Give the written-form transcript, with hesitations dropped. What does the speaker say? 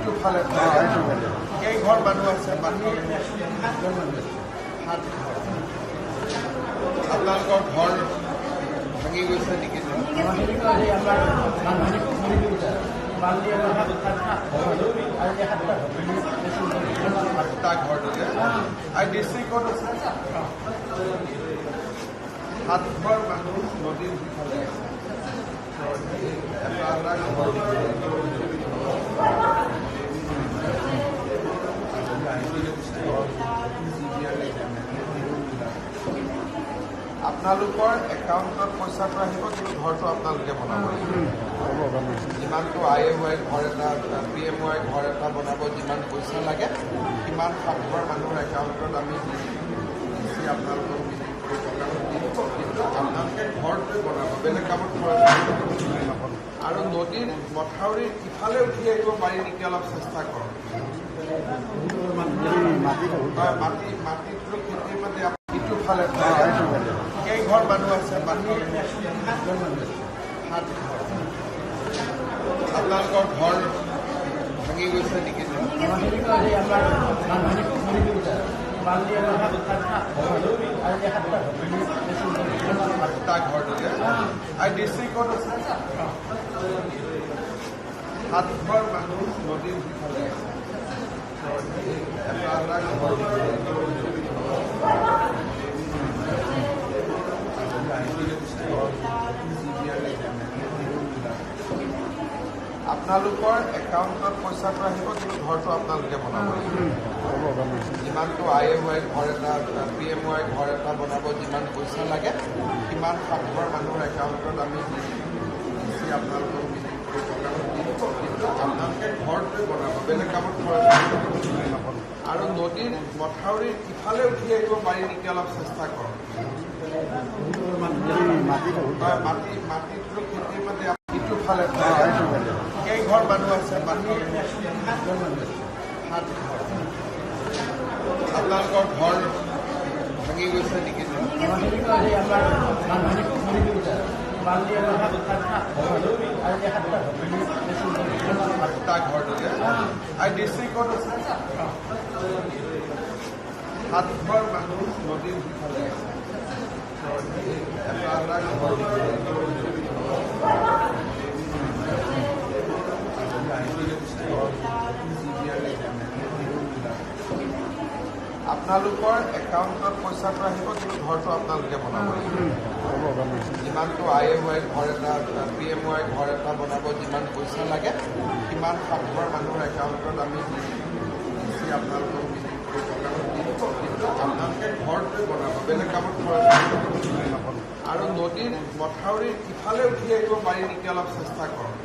ইটো ফালে কেইঘৰ মানুহ আছে আপোনালোকৰ ঘৰ ভাঙি গৈছে নেকি? ঘৰটোতে আৰু ডিষ্ট্ৰিক্টত আছে 7 ঘৰ মানুহ নদীৰ সিফালে আপোনালোকৰ একাউণ্টত পইচাটো আহিব, কিন্তু ঘৰটো আপোনালোকে বনাব লাগিব। যিমানটো IMY ঘৰ এটা, PMY ঘৰ এটা বনাব, যিমান পইচা লাগে সিমান 7 ঘৰ মানুহৰ একাউণ্টত আমি আপোনালোকক কিন্তু আপোনালোকে ঘৰটোৱে বনাব, বেলেগ কামত খৰচ আৰু নদীৰ মথাউৰিৰ ইফালে উঠি আহিব পাৰি নেকি অলপ চেষ্টা কৰক। মাটিটো খেতিৰ মাটি ইটো ফালে কেইঘৰ মানুহ আছে আপোনালোকৰ ঘৰ ভাঙি গৈছে নেকি? ঘৰটোতে আৰু ডিষ্ট্ৰিক্টত আছে 7 ঘৰ মানুহ নদীৰ সিফালে আপোনালোকৰ একাউণ্টত পইচাটো আহিব, কিন্তু ঘৰটো আপোনালোকে বনাব লাগিব। যিমানটো IMY ঘৰ এটা, PMY ঘৰ এটা বনাব, যিমান পইচা লাগে সিমান 7 ঘৰ মানুহৰ একাউণ্টত আমি আপোনালোকক কিন্তু আপোনালোকে ঘৰটোৱে বনাব, বেলেগ কামত খৰচ আৰু নদীৰ মথাউৰিৰ ইফালে উঠি আহিব পাৰি নেকি অলপ চেষ্টা কৰক। মাটিটো খেতিৰ মাটি ইটো ফালে কেইঘৰ মানুহ আছে আপোনালোকৰ ঘৰ ভাঙি গৈছে নেকি? ঘৰটোতে আৰু ডিষ্ট্ৰিক্টত আছে 7 ঘৰ মানুহ নদীৰ সিফালে আপোনালোকৰ একাউণ্টত পইচাটো আহিব, কিন্তু ঘৰটো আপোনালোকে বনাব লাগিব। যিমানটো IMY ঘৰ এটা, PMY ঘৰ এটা বনাব, যিমান পইচা লাগে সিমান 7 ঘৰ মানুহৰ একাউণ্টত আমি আপোনালোকক কিন্তু আপোনালোকে ঘৰটোৱে বনাব, বেলেগ কামত খৰচ আৰু নদীৰ মথাউৰিৰ ইফালে উঠি আহিব পাৰি নেকি অলপ চেষ্টা কৰক।